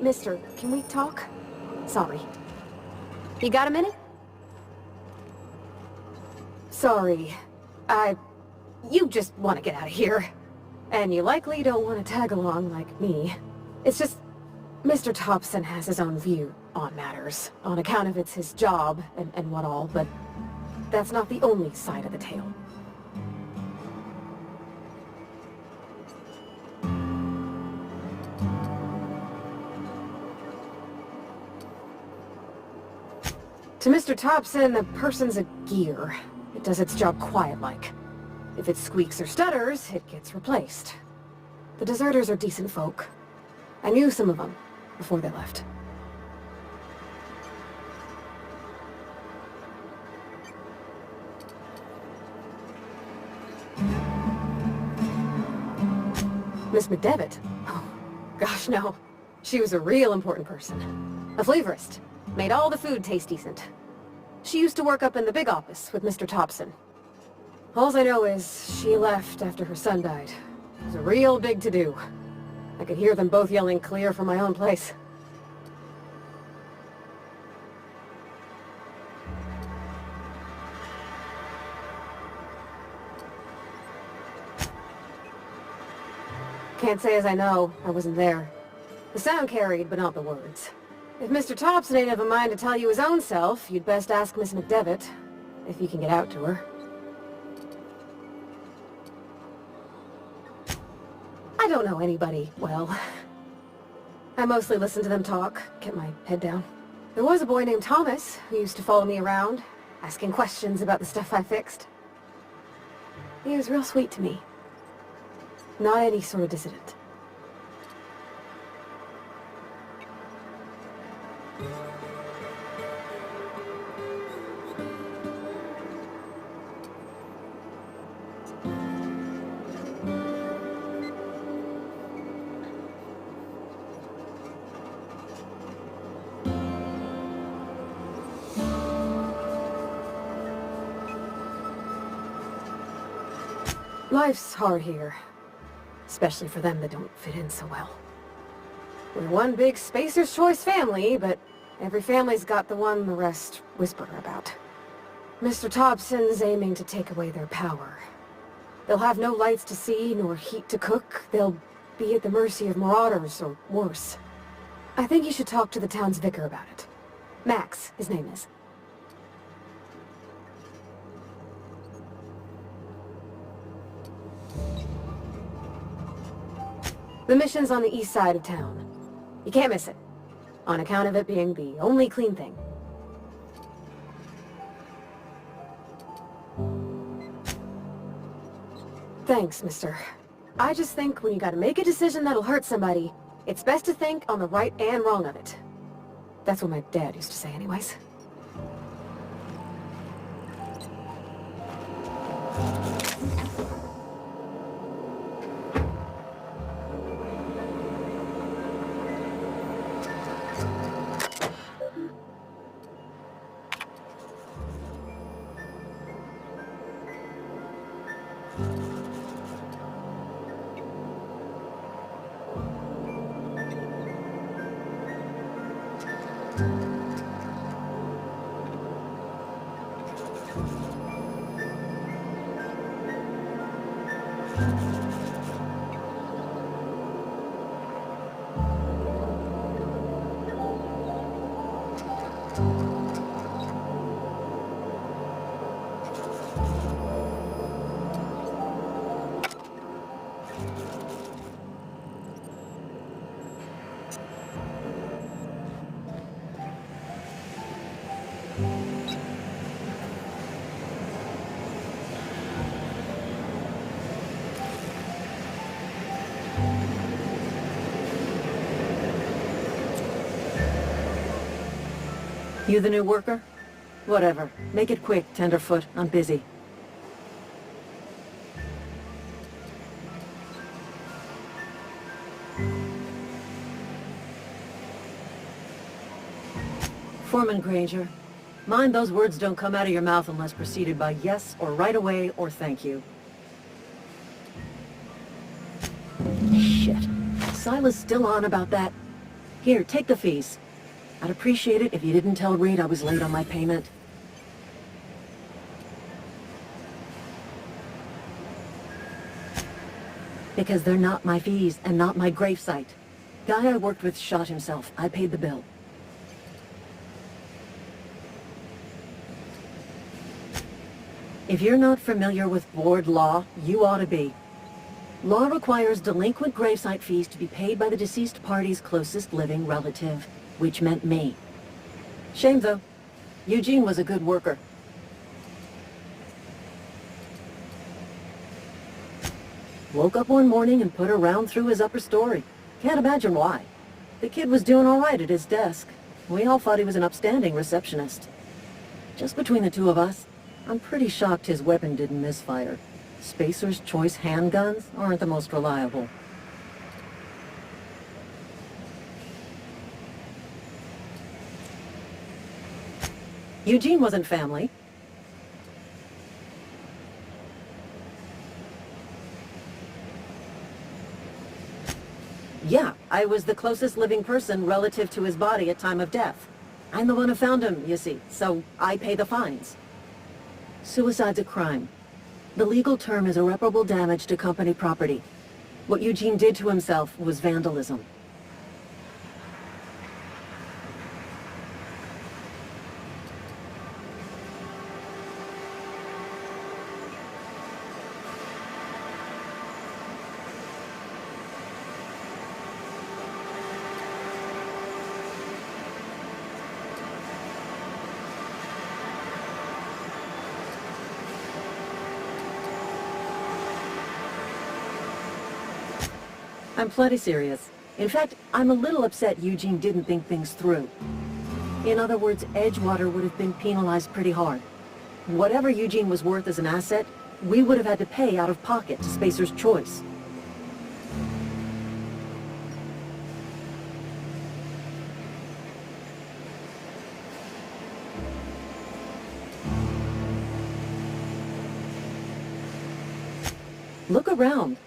mister, can we talk? Sorry. You got a minute? Sorry. You just want to get out of here. And you likely don't want to tag along like me. It's just... Mr. Thompson has his own view on matters, on account of it's his job and what all, but that's not the only side of the tale. To Mr. Thompson, a person's a gear. It does its job quiet-like. If it squeaks or stutters, it gets replaced. The deserters are decent folk. I knew some of them before they left. Miss McDevitt? Oh, gosh, no. She was a real important person. A flavorist. Made all the food taste decent. She used to work up in the big office with Mr. Thompson. All I know is she left after her son died. It was a real big to-do. I could hear them both yelling clear from my own place. Can't say as I know. I wasn't there. The sound carried, but not the words. If Mr. Thompson ain't of a mind to tell you his own self, you'd best ask Miss McDevitt, if you can get out to her. I don't know anybody well. I mostly listen to them talk, kept my head down. There was a boy named Thomas who used to follow me around, asking questions about the stuff I fixed. He was real sweet to me. Not any sort of dissident. Life's hard here. Especially for them that don't fit in so well. We're one big Spacer's Choice family, but every family's got the one the rest whisper about. Mr. Thompson's aiming to take away their power. They'll have no lights to see, nor heat to cook. They'll be at the mercy of marauders, or worse. I think you should talk to the town's vicar about it. Max, his name is. The mission's on the east side of town. You can't miss it, on account of it being the only clean thing. Thanks, mister. I just think when you gotta make a decision that'll hurt somebody, it's best to think on the right and wrong of it. That's what my dad used to say anyways. You the new worker? Whatever. Make it quick, Tenderfoot. I'm busy. Foreman Granger, mind those words don't come out of your mouth unless preceded by yes or right away or thank you. Shit. Silas still on about that? Here, take the fees. I'd appreciate it if you didn't tell Reed I was late on my payment. Because they're not my fees and not my gravesite. Guy I worked with shot himself. I paid the bill. If you're not familiar with board law, you ought to be. Law requires delinquent gravesite fees to be paid by the deceased party's closest living relative, which meant me. Shame though. Eugene was a good worker. Woke up one morning and put a round through his upper story. Can't imagine why. The kid was doing all right at his desk. We all thought he was an upstanding receptionist. Just between the two of us, I'm pretty shocked his weapon didn't misfire. Spacer's Choice handguns aren't the most reliable. Eugene wasn't family. Yeah, I was the closest living person relative to his body at time of death. I'm the one who found him, you see, so I pay the fines. Suicide's a crime. The legal term is irreparable damage to company property. What Eugene did to himself was vandalism. I'm plenty serious. In fact, I'm a little upset Eugene didn't think things through. In other words, Edgewater would have been penalized pretty hard. Whatever Eugene was worth as an asset, we would have had to pay out of pocket to Spacer's Choice. Look around.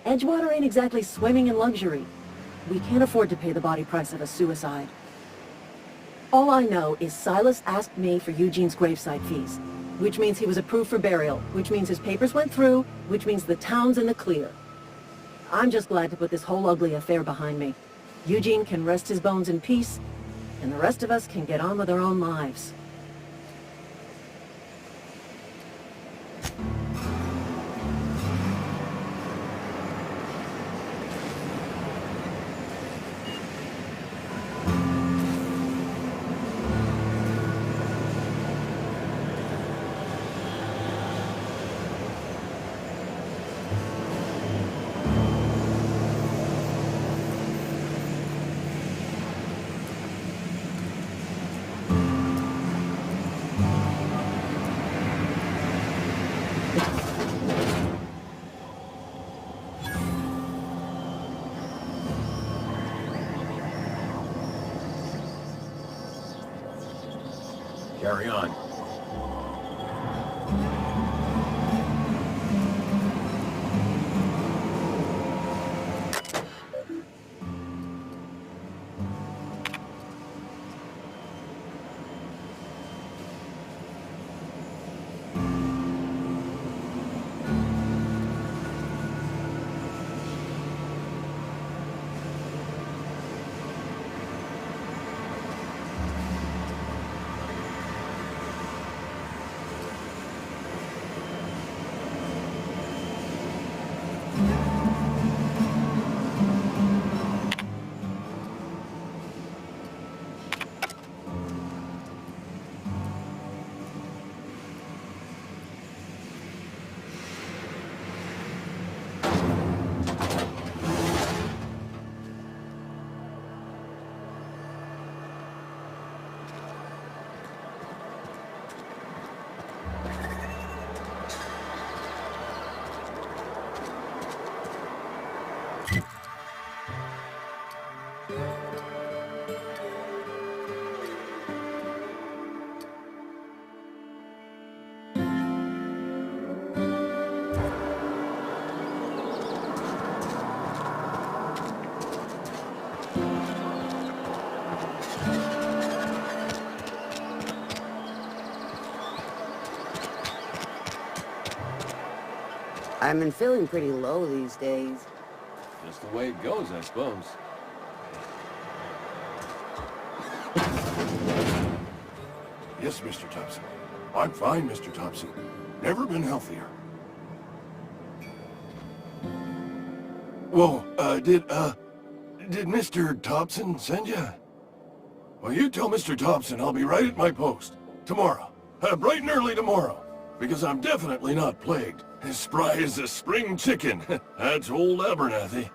Edgewater ain't exactly swimming in luxury. We can't afford to pay the body price of a suicide. All I know is Silas asked me for Eugene's gravesite fees, which means he was approved for burial, which means his papers went through, which means the town's in the clear. I'm just glad to put this whole ugly affair behind me. Eugene can rest his bones in peace, and the rest of us can get on with our own lives. Carry on. I've been feeling pretty low these days. Just the way it goes, I suppose. Yes, Mr. Thompson. I'm fine, Mr. Thompson. Never been healthier. Whoa, did Mr. Thompson send you? Well, you tell Mr. Thompson I'll be right at my post. Tomorrow. Bright and early tomorrow. Because I'm definitely not plagued. As spry as a spring chicken. That's old Abernathy.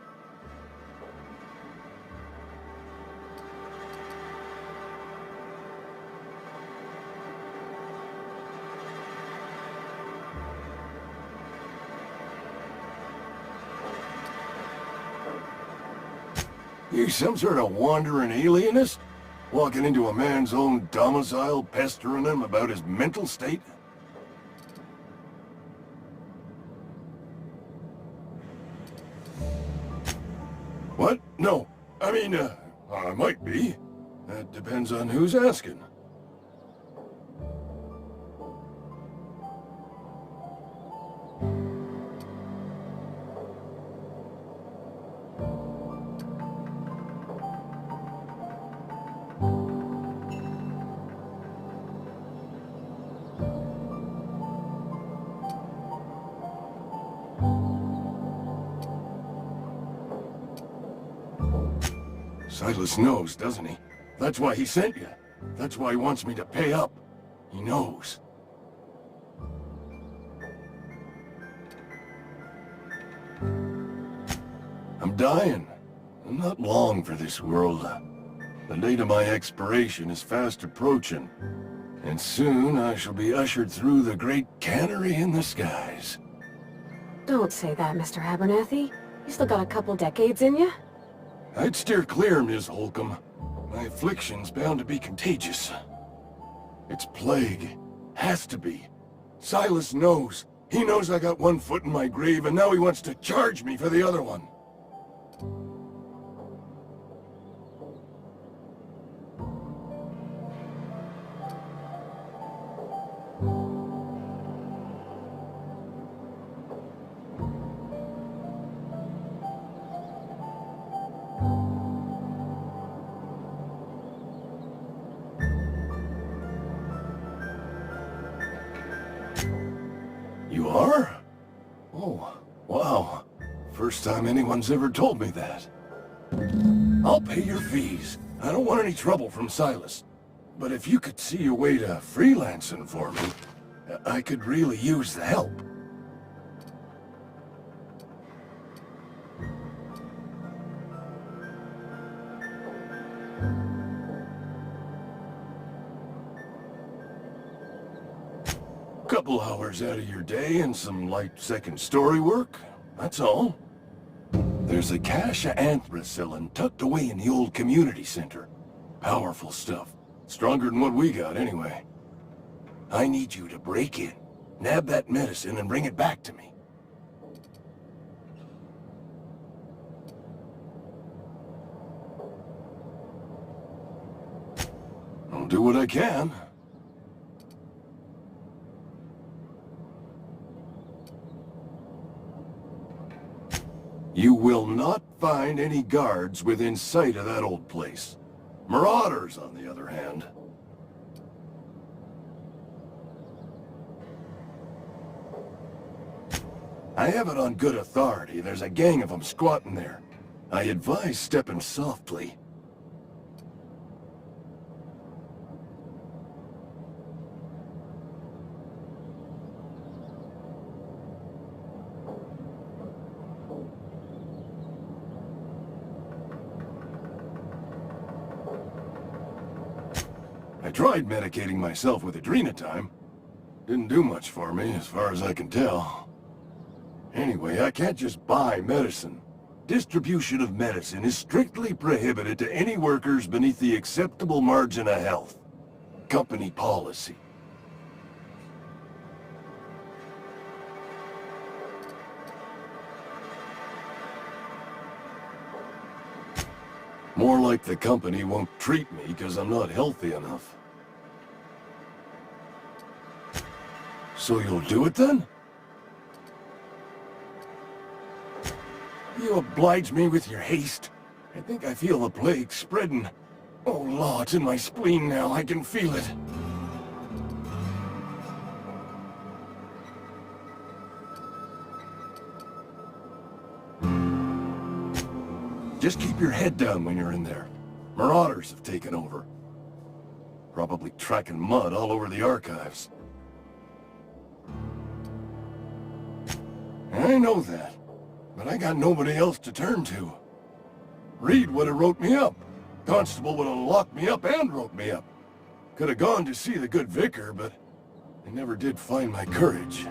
You some sort of wandering alienist? Walking into a man's own domicile, pestering him about his mental state? What? No. I mean, I might be. That depends on who's asking. Silas knows, doesn't he? That's why he sent you. That's why he wants me to pay up. He knows. I'm dying. I'm not long for this world. The date of my expiration is fast approaching. And soon I shall be ushered through the great cannery in the skies. Don't say that, Mr. Abernathy. You still got a couple decades in you. I'd steer clear, Ms. Holcomb. My affliction's bound to be contagious. It's plague. Has to be. Silas knows. He knows I got one foot in my grave, and now he wants to charge me for the other one. You are? Oh, wow. First time anyone's ever told me that. I'll pay your fees. I don't want any trouble from Silas. But if you could see your way to freelancing for me, I could really use the help. Couple hours out of your day and some light second story work, that's all. There's a cache of anthracillin tucked away in the old community center. Powerful stuff. Stronger than what we got, anyway. I need you to break in, nab that medicine, and bring it back to me. I'll do what I can. You will not find any guards within sight of that old place. Marauders, on the other hand. I have it on good authority. There's a gang of them squatting there. I advise stepping softly. I tried medicating myself with adrenatime. Didn't do much for me, as far as I can tell. Anyway, I can't just buy medicine. Distribution of medicine is strictly prohibited to any workers beneath the acceptable margin of health. Company policy. More like the company won't treat me because I'm not healthy enough. So you'll do it then? You oblige me with your haste. I think I feel the plague spreading. Oh, law, it's in my spleen now. I can feel it. Just keep your head down when you're in there. Marauders have taken over. Probably tracking mud all over the archives. I know that, but I got nobody else to turn to. Reed would have wrote me up. Constable would have locked me up and wrote me up. Could have gone to see the good vicar, but I never did find my courage.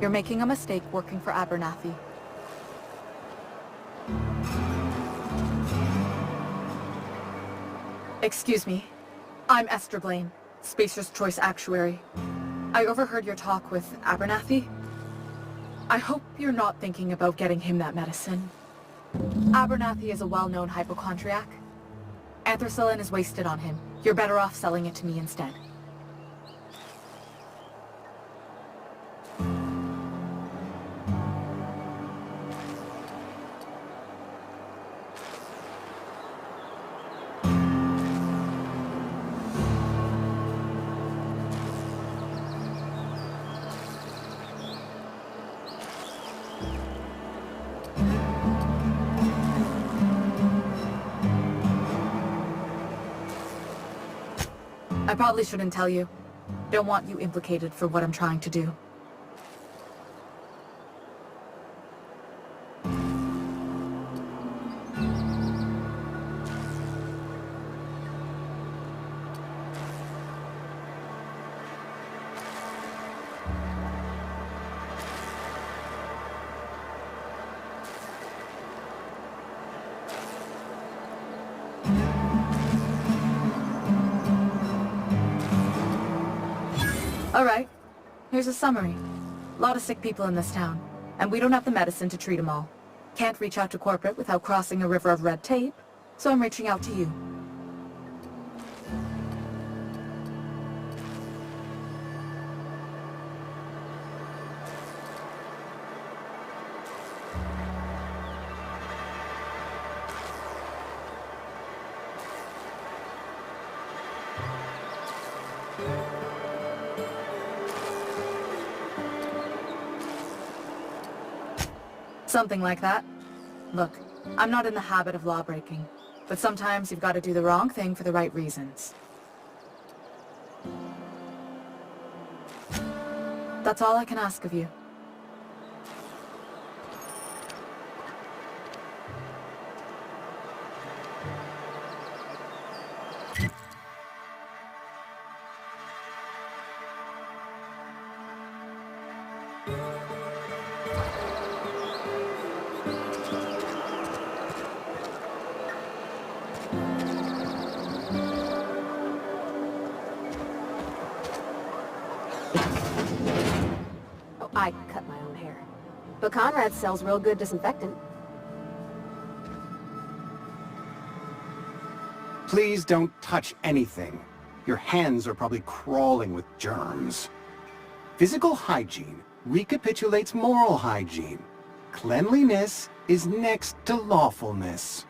You're making a mistake working for Abernathy. Excuse me. I'm Esther Blaine, Spacer's Choice Actuary. I overheard your talk with Abernathy. I hope you're not thinking about getting him that medicine. Abernathy is a well-known hypochondriac. Anthracillin is wasted on him. You're better off selling it to me instead. I probably shouldn't tell you. Don't want you implicated for what I'm trying to do. Alright, here's a summary. A lot of sick people in this town, and we don't have the medicine to treat them all. Can't reach out to corporate without crossing a river of red tape, so I'm reaching out to you. Something like that. Look, I'm not in the habit of law-breaking, but sometimes you've got to do the wrong thing for the right reasons. That's all I can ask of you. I cut my own hair. But Conrad sells real good disinfectant. Please don't touch anything. Your hands are probably crawling with germs. Physical hygiene recapitulates moral hygiene. Cleanliness is next to lawfulness.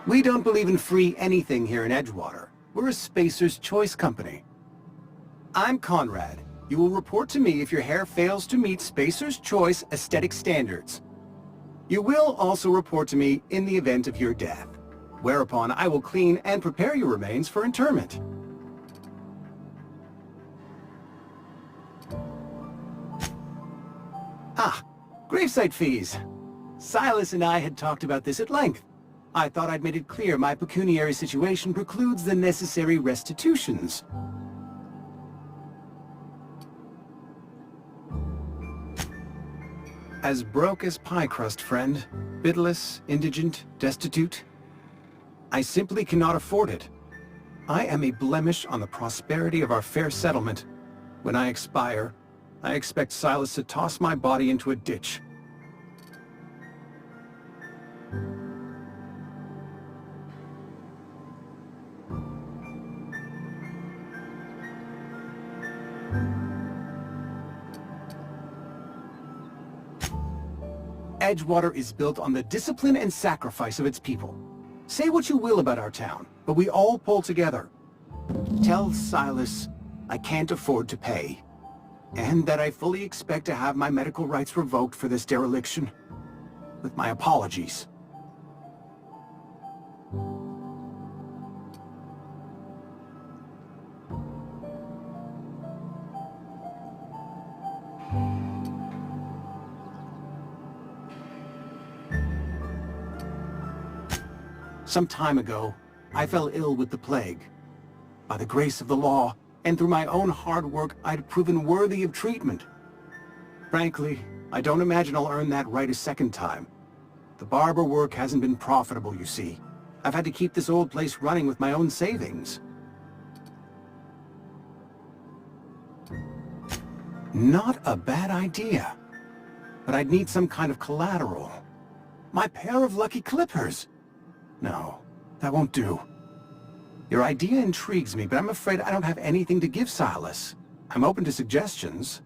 We don't believe in free anything here in Edgewater. We're a Spacer's Choice company. I'm Conrad. You will report to me if your hair fails to meet Spacer's Choice aesthetic standards. You will also report to me in the event of your death, whereupon I will clean and prepare your remains for interment. Ah, gravesite fees. Silas and I had talked about this at length. I thought I'd made it clear my pecuniary situation precludes the necessary restitutions. As broke as pie crust, friend. Bidless, indigent, destitute. I simply cannot afford it. I am a blemish on the prosperity of our fair settlement. When I expire, I expect Silas to toss my body into a ditch. Edgewater is built on the discipline and sacrifice of its people. Say what you will about our town, but we all pull together. Tell Silas I can't afford to pay, and that I fully expect to have my medical rights revoked for this dereliction. With my apologies. Some time ago, I fell ill with the plague. By the grace of the law, and through my own hard work, I'd proven worthy of treatment. Frankly, I don't imagine I'll earn that right a second time. The barber work hasn't been profitable, you see. I've had to keep this old place running with my own savings. Not a bad idea. But I'd need some kind of collateral. My pair of lucky clippers! No, that won't do. Your idea intrigues me, but I'm afraid I don't have anything to give Silas. I'm open to suggestions.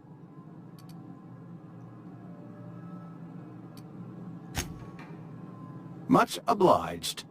Much obliged.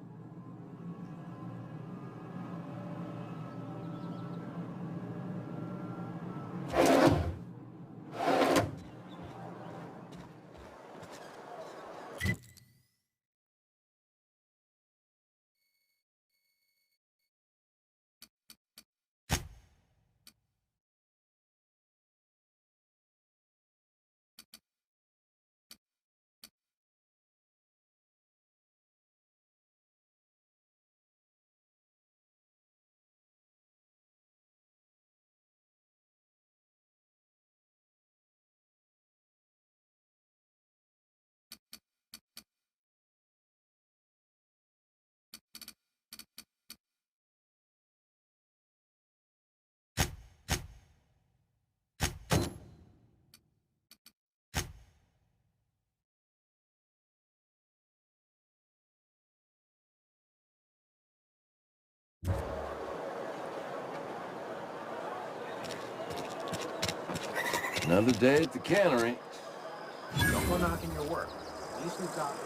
Another day at the cannery. Don't go knocking your work. At least we've got it.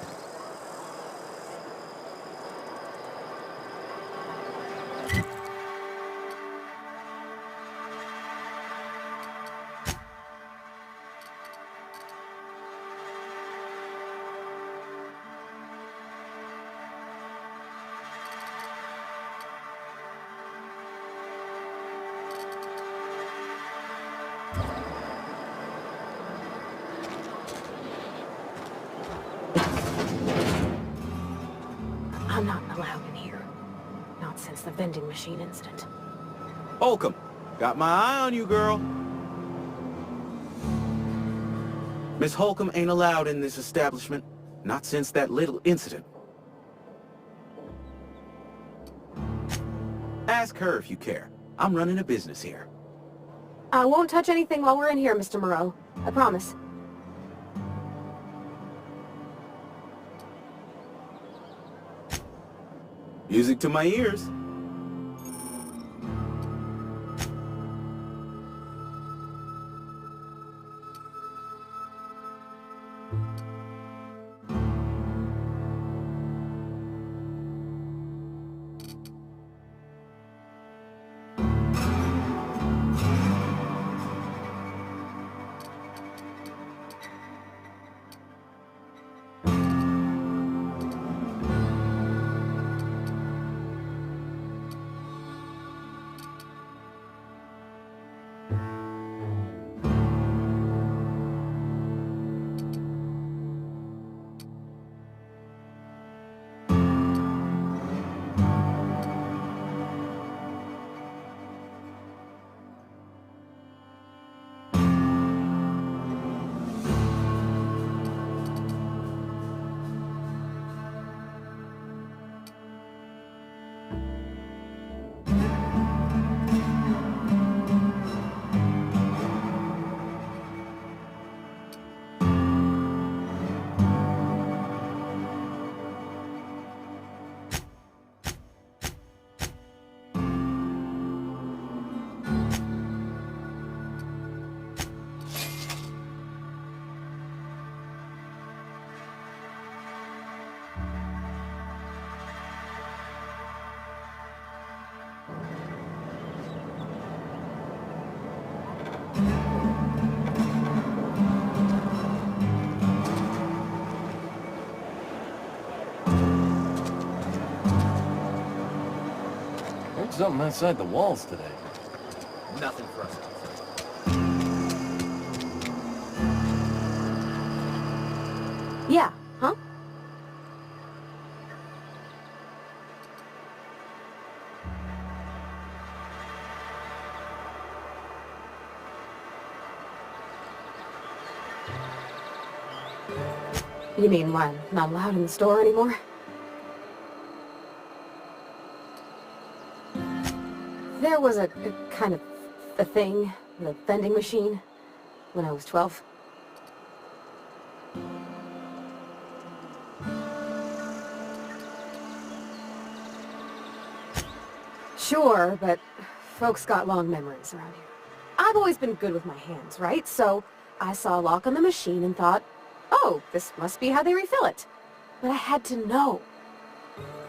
I'm not allowed in here. Not since the vending machine incident. Holcomb, got my eye on you, girl. Miss Holcomb ain't allowed in this establishment. Not since that little incident. Ask her if you care. I'm running a business here. I won't touch anything while we're in here, Mr. Moreau. I promise. Music to my ears. something outside the walls today. Nothing for us. Yeah, huh? You mean why I'm not allowed in the store anymore? There was a kind of a thing, the vending machine, when I was 12. Sure, but folks got long memories around here. I've always been good with my hands, right? So I saw a lock on the machine and thought, oh, this must be how they refill it. But I had to know.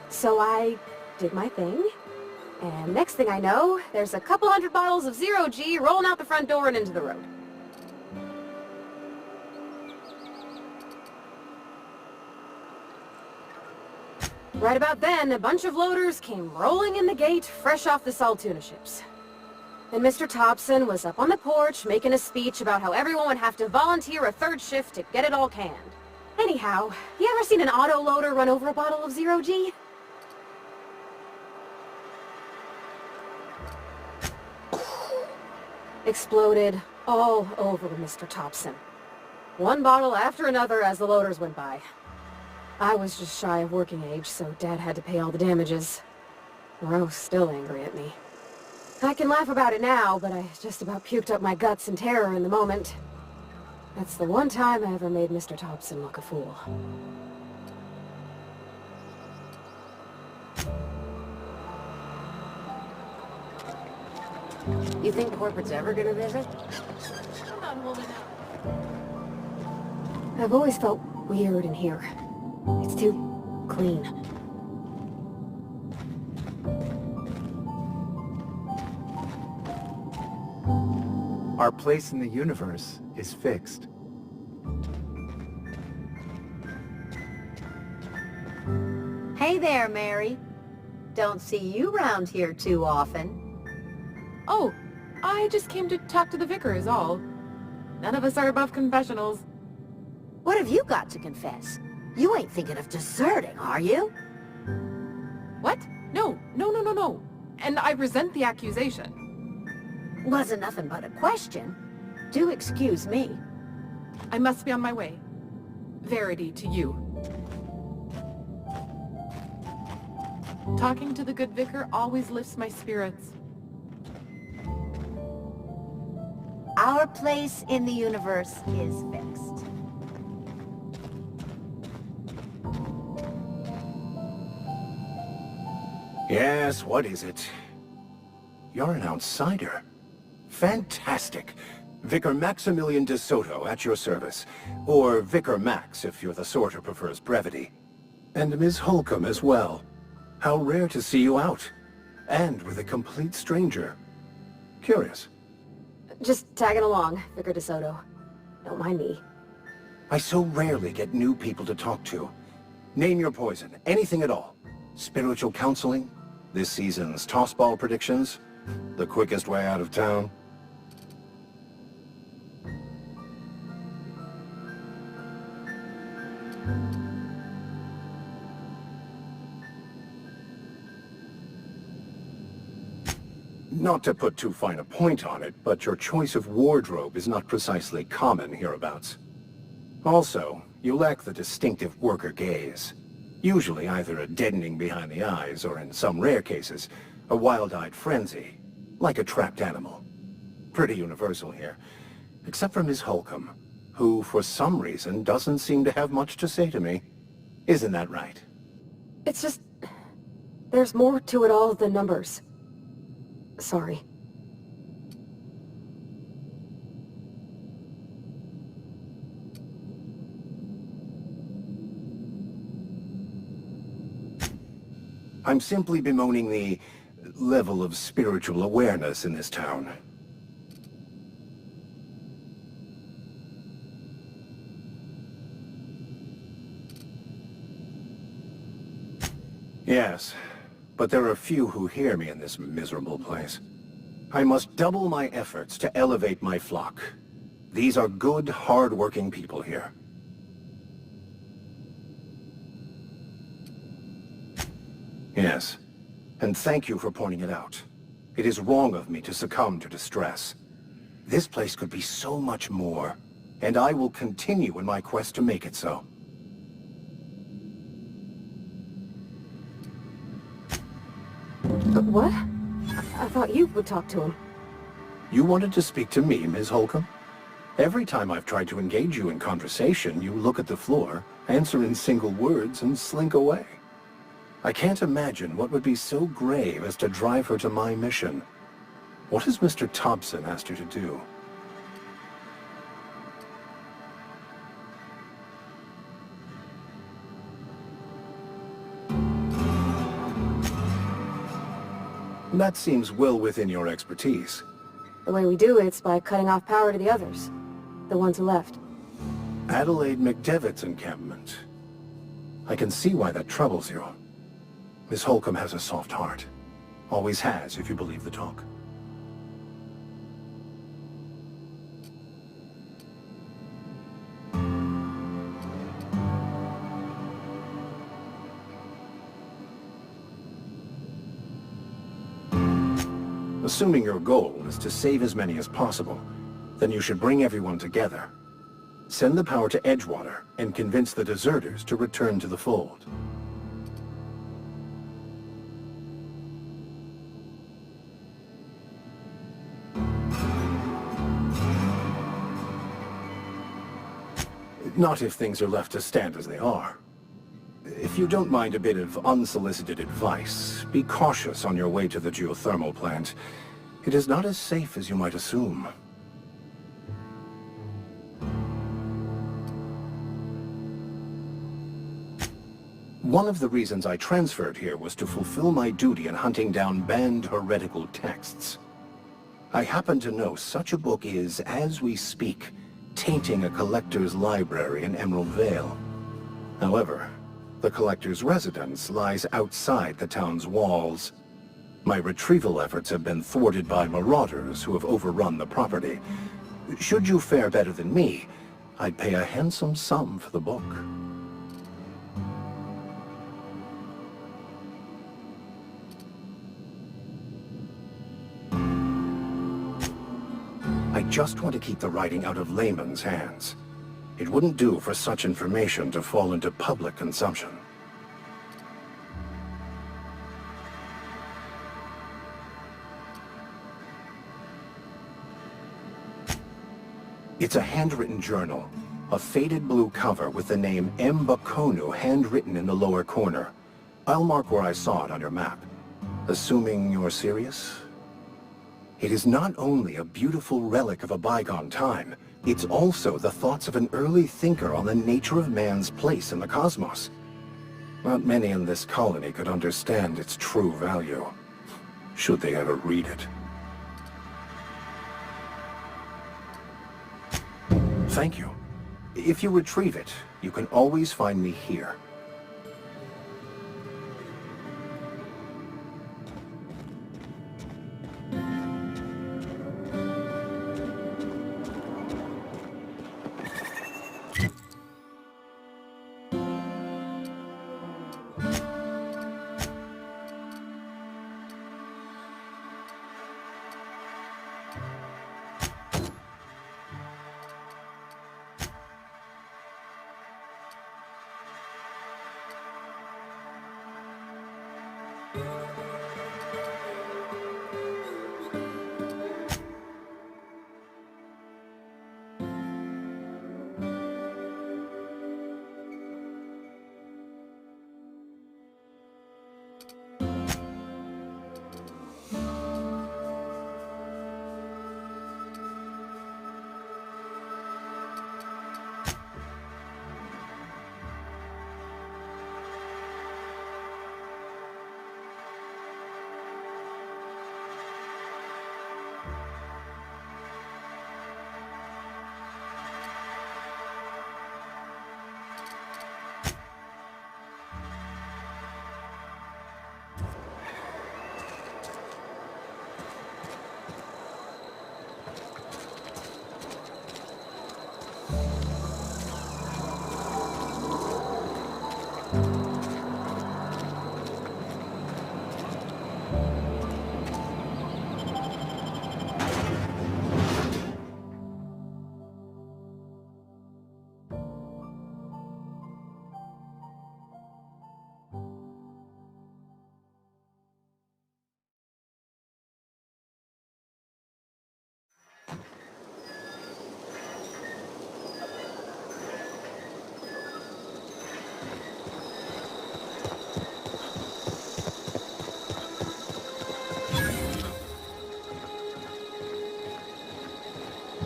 So I did my thing, and next thing I know, there's a couple hundred bottles of 0G rolling out the front door and into the road. Right about then, a bunch of loaders came rolling in the gate, fresh off the Saltuna ships. And Mr. Thompson was up on the porch making a speech about how everyone would have to volunteer a third shift to get it all canned. Anyhow, you ever seen an auto loader run over a bottle of 0G? Exploded all over Mr. Thompson. One bottle after another as the loaders went by. I was just shy of working age, so Dad had to pay all the damages. Rose still angry at me. I can laugh about it now, but I just about puked up my guts in terror in the moment. That's the one time I ever made Mr. Thompson look a fool. You think corporate's ever gonna visit? I'm not holding out. I've always felt weird in here. It's too clean. Our place in the universe is fixed. Hey there, Mary. Don't see you round here too often. Oh, I just came to talk to the vicar is all. None of us are above confessionals. What have you got to confess? You ain't thinking of deserting, are you? What? No. And I resent the accusation. Wasn't nothing but a question. Do excuse me. I must be on my way. Verity to you. Talking to the good vicar always lifts my spirits. Our place in the universe is fixed. Yes, what is it? You're an outsider. Fantastic. Vicar Maximilian de Soto at your service. Or Vicar Max if you're the sort who prefers brevity. And Ms. Holcomb as well. How rare to see you out. And with a complete stranger. Curious. Just tagging along, Vicar DeSoto. Don't mind me. I so rarely get new people to talk to. Name your poison, anything at all. Spiritual counseling? This season's tossball predictions? The quickest way out of town? Not to put too fine a point on it, but your choice of wardrobe is not precisely common hereabouts. Also, you lack the distinctive worker gaze. Usually either a deadening behind the eyes, or in some rare cases, a wild-eyed frenzy, like a trapped animal. Pretty universal here, except for Ms. Holcomb, who for some reason doesn't seem to have much to say to me. Isn't that right? It's just... there's more to it all than numbers. Sorry. I'm simply bemoaning the level of spiritual awareness in this town. Yes. but there are few who hear me in this miserable place. I must double my efforts to elevate my flock. These are good, hard-working people here. Yes, and thank you for pointing it out. It is wrong of me to succumb to distress. This place could be so much more, and I will continue in my quest to make it so. What? I thought you would talk to him. You wanted to speak to me, Ms. Holcomb? Every time I've tried to engage you in conversation, you look at the floor, answer in single words, and slink away. I can't imagine what would be so grave as to drive her to my mission. What has Mr. Thompson asked her to do? That seems well within your expertise. The way we do it's by cutting off power to the others. The ones who left. Adelaide McDevitt's encampment. I can see why that troubles you. Miss Holcomb has a soft heart. Always has, if you believe the talk. Assuming your goal is to save as many as possible, then you should bring everyone together. Send the power to Edgewater and convince the deserters to return to the fold. Not if things are left to stand as they are. If you don't mind a bit of unsolicited advice, be cautious on your way to the geothermal plant. It is not as safe as you might assume. One of the reasons I transferred here was to fulfill my duty in hunting down banned heretical texts. I happen to know such a book is, as we speak, tainting a collector's library in Emerald Vale. However, the collector's residence lies outside the town's walls. My retrieval efforts have been thwarted by marauders who have overrun the property. Should you fare better than me, I'd pay a handsome sum for the book. I just want to keep the writing out of layman's hands. It wouldn't do for such information to fall into public consumption. It's a handwritten journal, a faded blue cover with the name M. Bakonu handwritten in the lower corner. I'll mark where I saw it on your map. Assuming you're serious? It is not only a beautiful relic of a bygone time, it's also the thoughts of an early thinker on the nature of man's place in the cosmos. Not many in this colony could understand its true value, should they ever read it. Thank you. If you retrieve it, you can always find me here.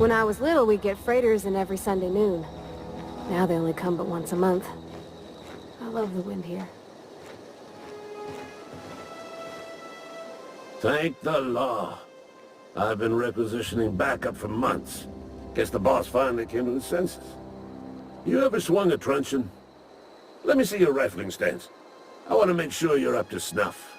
When I was little, we'd get freighters in every Sunday noon. Now they only come but once a month. I love the wind here. Thank the law. I've been requisitioning backup for months. Guess the boss finally came to his senses. You ever swung a truncheon? Let me see your rifling stance. I want to make sure you're up to snuff.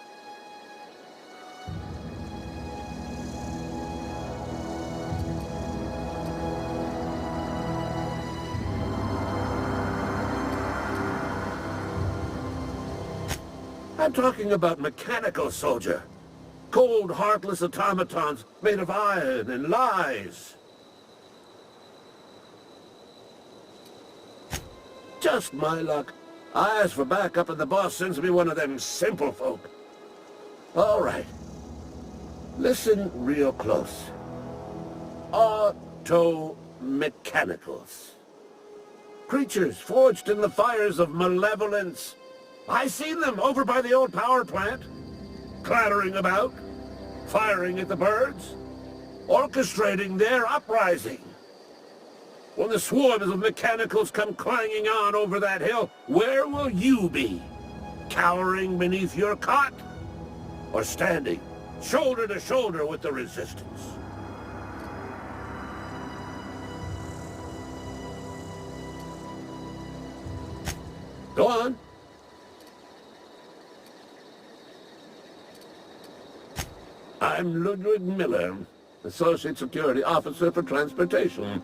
I'm talking about mechanical soldier. Cold, heartless automatons made of iron and lies. Just my luck. I ask for backup and the boss sends me one of them simple folk. All right. Listen real close. Auto-mechanicals. Creatures forged in the fires of malevolence. I seen them over by the old power plant. Clattering about, firing at the birds, orchestrating their uprising. When the swarms of mechanicals come clanging on over that hill, where will you be? Cowering beneath your cot? Or standing, shoulder to shoulder with the resistance? Go on. I'm Ludwig Miller, Associate Security Officer for Transportation.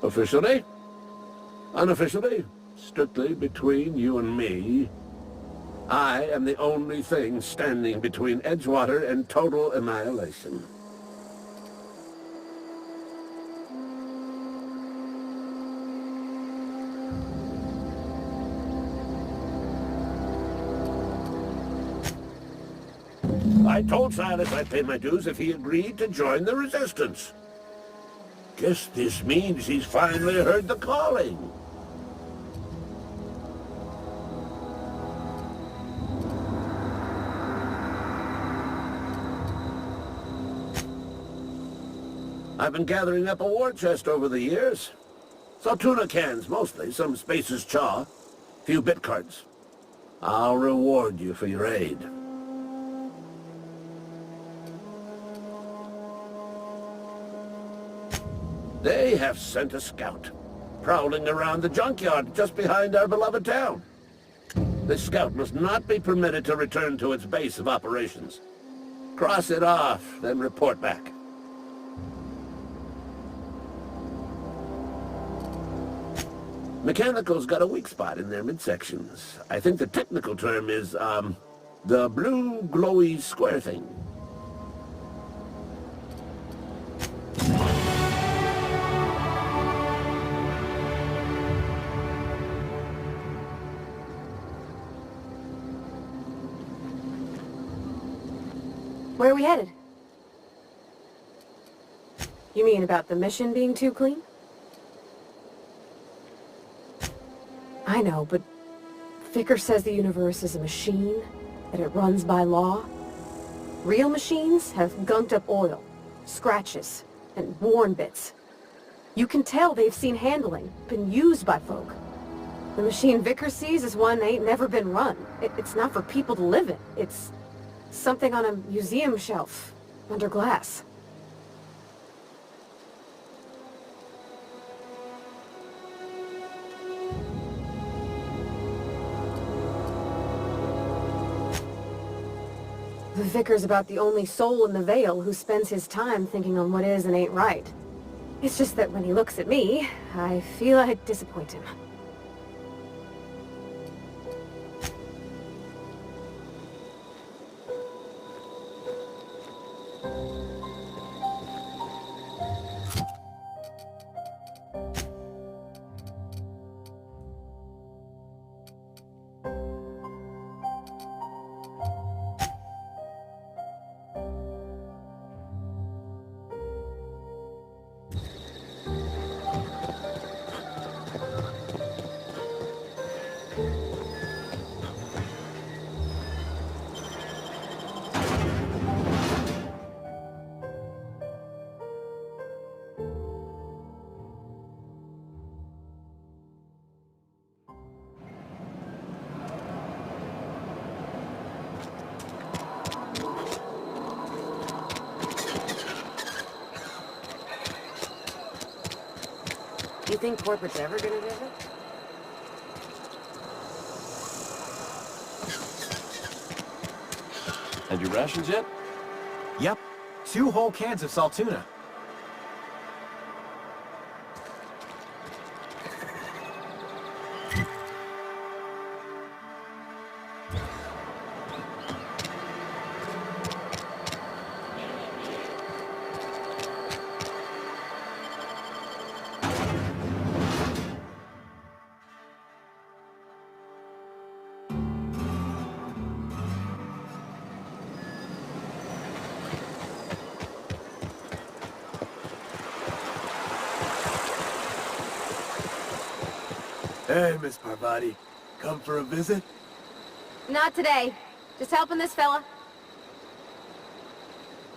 Officially, unofficially, strictly between you and me, I am the only thing standing between Edgewater and total annihilation. I told Silas I'd pay my dues if he agreed to join the resistance. Guess this means he's finally heard the calling. I've been gathering up a war chest over the years. So tuna cans, mostly, some Spacer's chaw, few bit cards. I'll reward you for your aid. They have sent a scout, prowling around the junkyard just behind our beloved town. This scout must not be permitted to return to its base of operations. Cross it off, then report back. Mechanicals got a weak spot in their midsections. I think the technical term is, the blue glowy square thing. Where are we headed? You mean about the mission being too clean? I know, but Vicker says the universe is a machine, that it runs by law. Real machines have gunked up oil, scratches, and worn bits. You can tell they've seen handling, been used by folk. The machine Vicker sees is one ain't never been run. It's not for people to live in. It's something on a museum shelf, under glass. The Vicar's about the only soul in the Vale who spends his time thinking on what is and ain't right. It's just that when he looks at me, I feel I disappoint him. You think corporate's ever gonna visit? Had your rations yet? Yep. 2 whole cans of salt tuna. Hey, Miss Parvati. Come for a visit? Not today. Just helping this fella.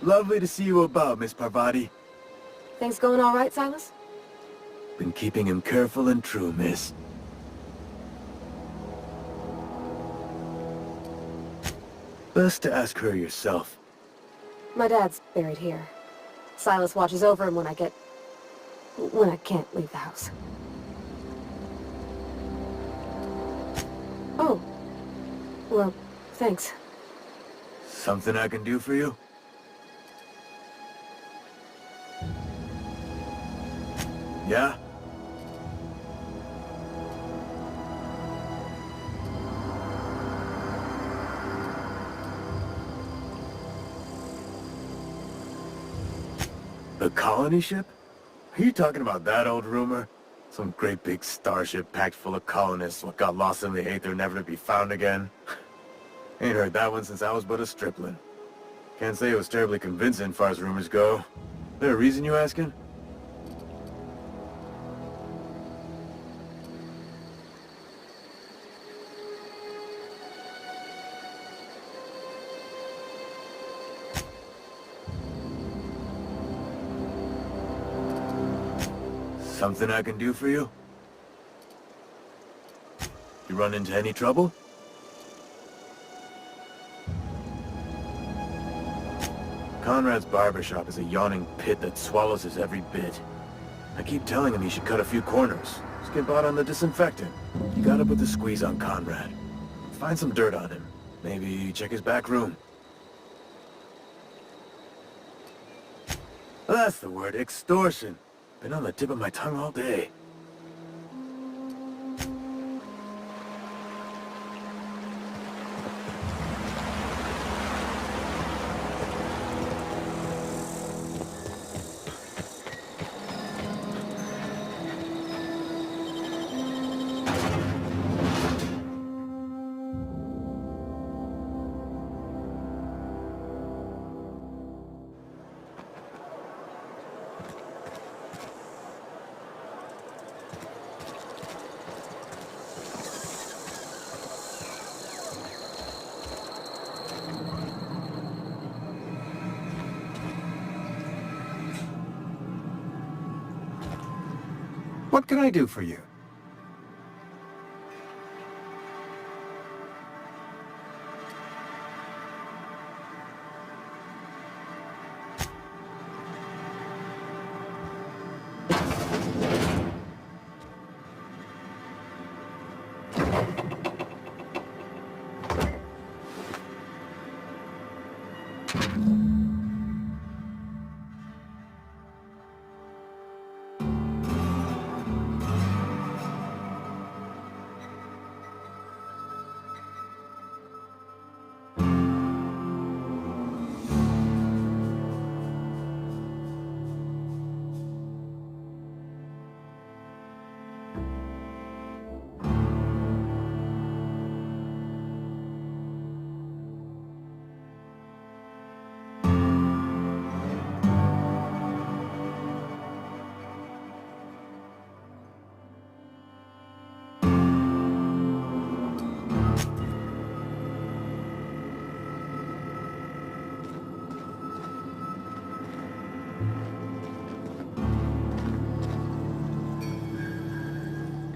Lovely to see you about, Miss Parvati. Things going all right, Silas? Been keeping him careful and true, miss. Best to ask her yourself. My dad's buried here. Silas watches over him when I can't leave the house. Oh. Well, thanks. Something I can do for you? Yeah? The colony ship? Are you talking about that old rumor? Some great big starship packed full of colonists what got lost in the aether never to be found again? Ain't heard that one since I was but a stripling. Can't say it was terribly convincing far as rumors go. There a reason you asking? Something I can do for you? You run into any trouble? Conrad's barbershop is a yawning pit that swallows his every bit. I keep telling him he should cut a few corners. Skip out on the disinfectant. You gotta put the squeeze on Conrad. Find some dirt on him. Maybe check his back room. That's the word, extortion. Been on the tip of my tongue all day. What can I do for you?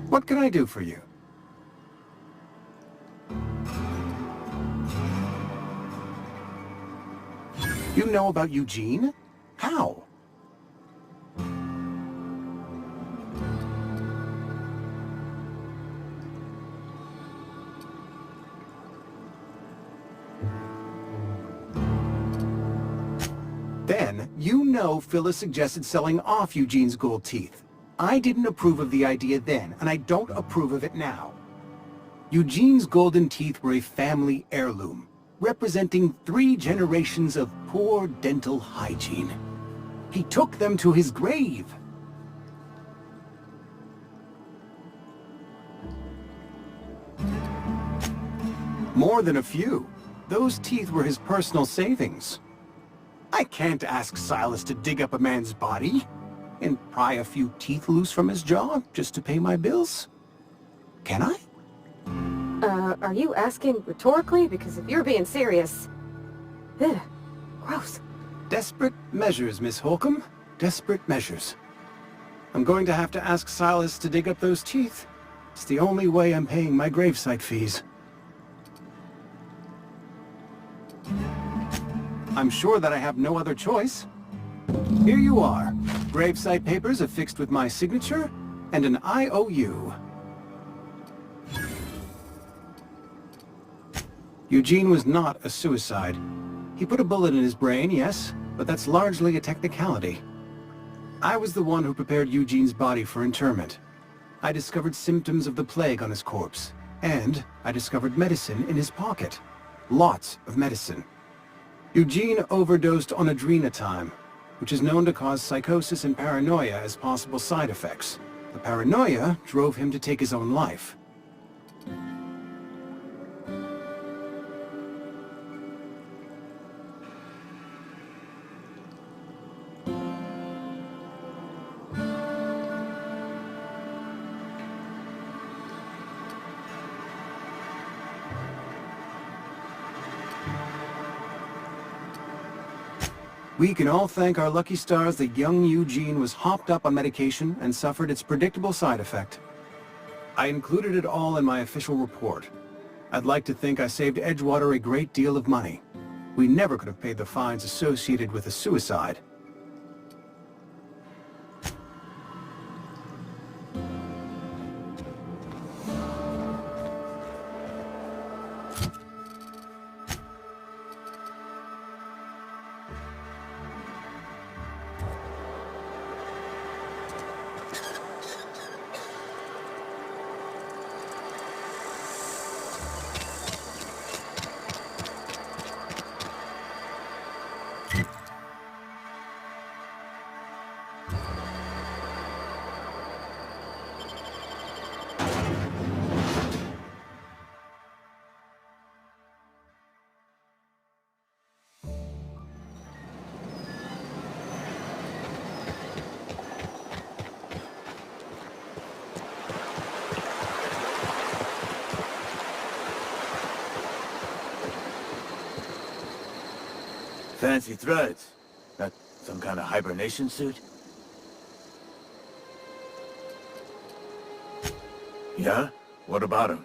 What can I do for you? You know about Eugene? How? know Phyllis suggested selling off Eugene's gold teeth. I didn't approve of the idea then, and I don't approve of it now. Eugene's golden teeth were a family heirloom, representing 3 generations of poor dental hygiene. He took them to his grave. More than a few. Those teeth were his personal savings. I can't ask Silas to dig up a man's body and pry a few teeth loose from his jaw just to pay my bills. Can I? Are you asking rhetorically? Because if you're being serious... Ugh, gross. Desperate measures, Miss Holcomb. Desperate measures. I'm going to have to ask Silas to dig up those teeth. It's the only way I'm paying my gravesite fees. I'm sure that I have no other choice. Here you are. Gravesite papers affixed with my signature and an IOU. Eugene was not a suicide. He put a bullet in his brain, yes, but that's largely a technicality. I was the one who prepared Eugene's body for interment. I discovered symptoms of the plague on his corpse, and I discovered medicine in his pocket. Lots of medicine. Eugene overdosed on adrenatime, which is known to cause psychosis and paranoia as possible side effects. The paranoia drove him to take his own life. We can all thank our lucky stars that young Eugene was hopped up on medication and suffered its predictable side effect. I included it all in my official report. I'd like to think I saved Edgewater a great deal of money. We never could have paid the fines associated with a suicide. Fancy threads. That some kind of hibernation suit? Yeah? What about him?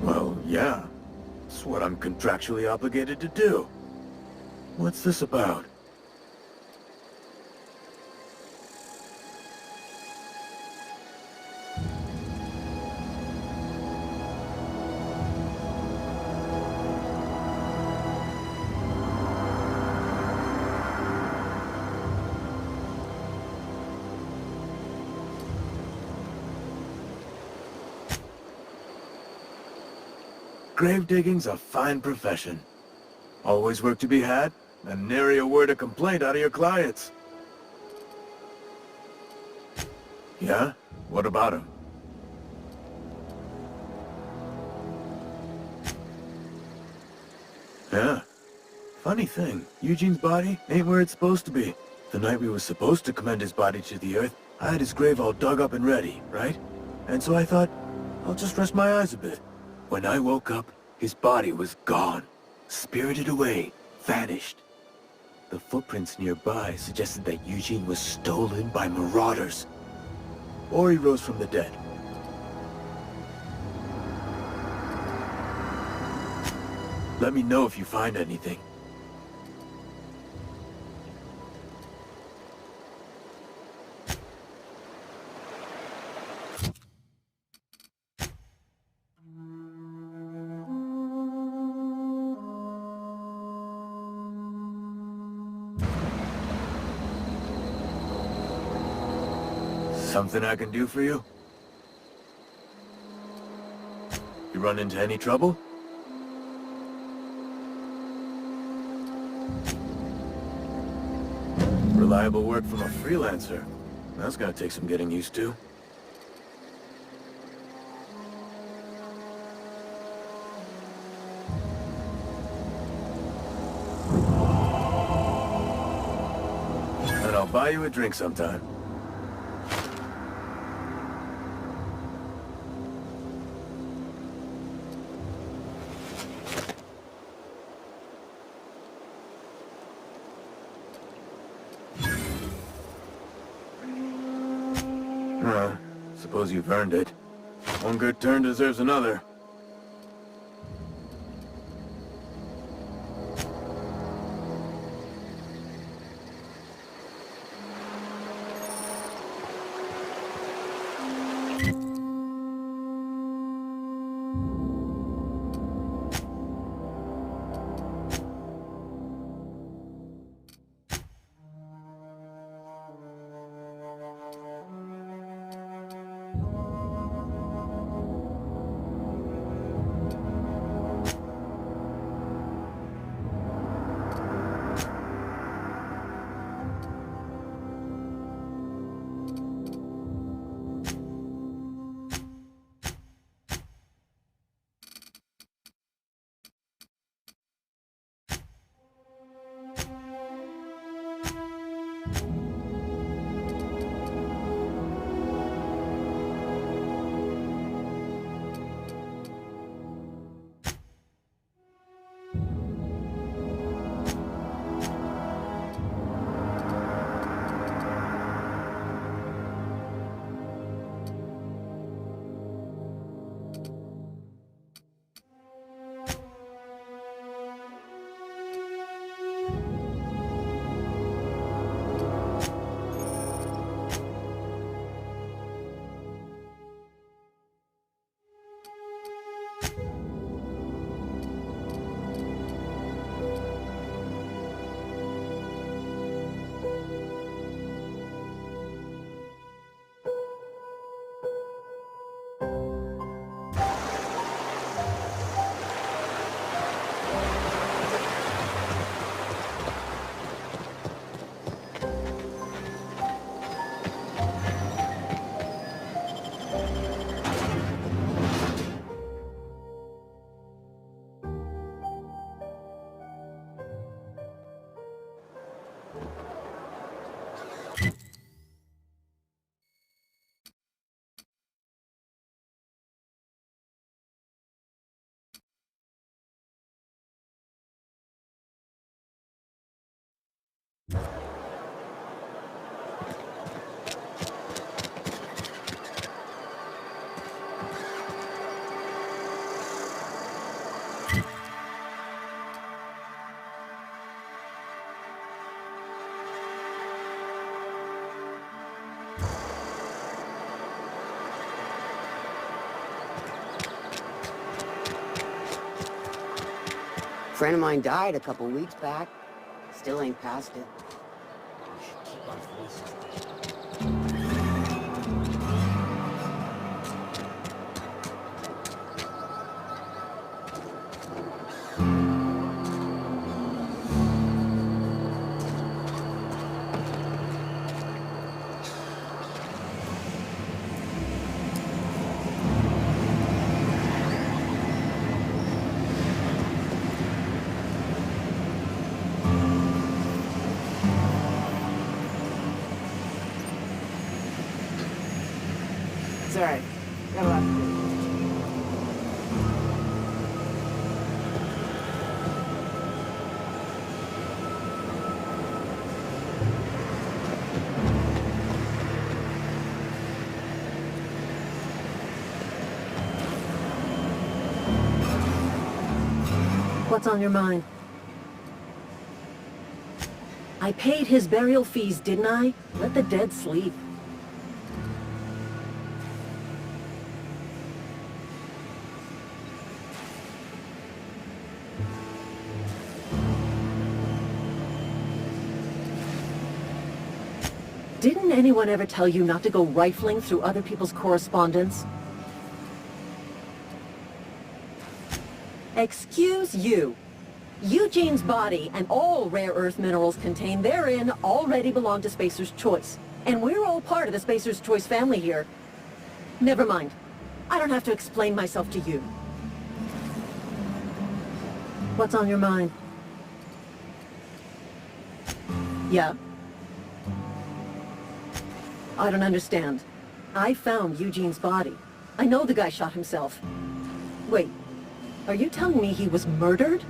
Well, yeah. It's what I'm contractually obligated to do. What's this about? Grave digging's a fine profession. Always work to be had, and nary a word of complaint out of your clients. Yeah? What about him? Yeah. Funny thing, Eugene's body ain't where it's supposed to be. The night we were supposed to commend his body to the earth, I had his grave all dug up and ready, right? And so I thought, I'll just rest my eyes a bit. When I woke up, his body was gone. Spirited away. Vanished. The footprints nearby suggested that Eugene was stolen by marauders. Or he rose from the dead. Let me know if you find anything. Something I can do for you? You run into any trouble? Reliable work from a freelancer. That's gonna take some getting used to. And I'll buy you a drink sometime. Well, suppose you've earned it. One good turn deserves another. Friend of mine died a couple weeks back. Still ain't past it. It's alright. Got a lot to do. What's on your mind? I paid his burial fees, didn't I? Let the dead sleep. Didn't anyone ever tell you not to go rifling through other people's correspondence? Excuse you. Eugene's body and all rare earth minerals contained therein already belong to Spacer's Choice. And we're all part of the Spacer's Choice family here. Never mind. I don't have to explain myself to you. What's on your mind? Yeah? I don't understand. I found Eugene's body. I know the guy shot himself. Wait, are you telling me he was murdered?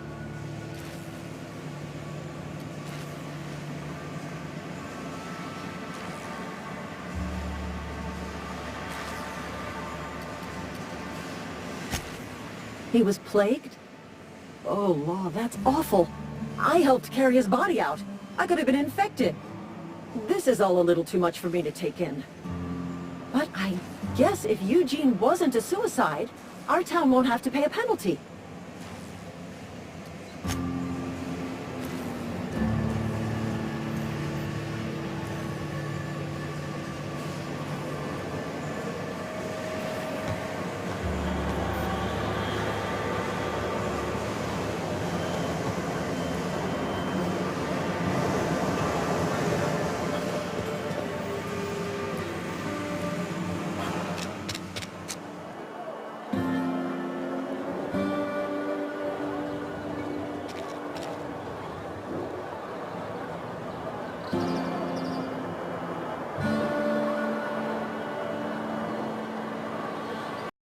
He was plagued? Oh, law, that's awful. I helped carry his body out. I could have been infected. This is all a little too much for me to take in. But I guess if Eugene wasn't a suicide, our town won't have to pay a penalty.